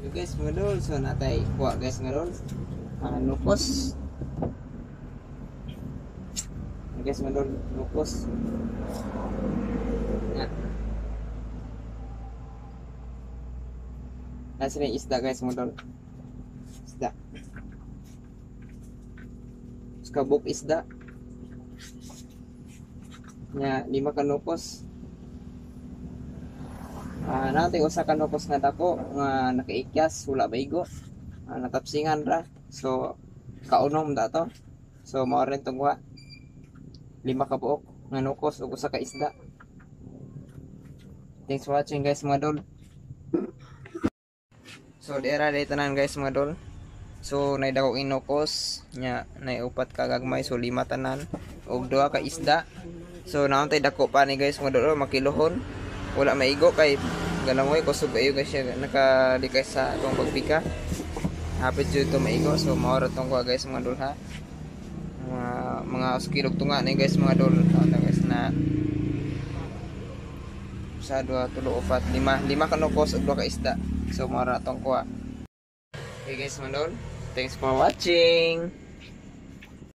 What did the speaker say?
So guys mga dol, so natay kuha guys mga dol. Nukos. Guys mga dol, nukos. Yan. Nasa na isda guys mga dol. Isda. Kabuk isda. Nya 5 ka nukos. Natay usa ka nukos nga dako nga nakaikyas wala baigo. Natapsingan ra. So kaunom da to. So mao rin tong 5 ka buok nga nukos ug usa ka isda. Thanks for watching guys mga dol. So dira tanan guys mga dol. So nay dako inukos nya nay 4 ka gagmay so 5 tanan ug 2 ka isda. So naontay dako pa ni guys mga dol makilohon. Wala maigo kay galangoy kusog ayo guys siya nakalikay sa atong pagpika. Hapit jud to maigo so mao ra tong guys mga dol ha. Mga skilog tunga ni guys mga dol. Ano guys na sa 2 3 4 5 ka nukos ug 2 ka isda. So mao ra tong kuha. Okay guys mga dol, thanks for watching.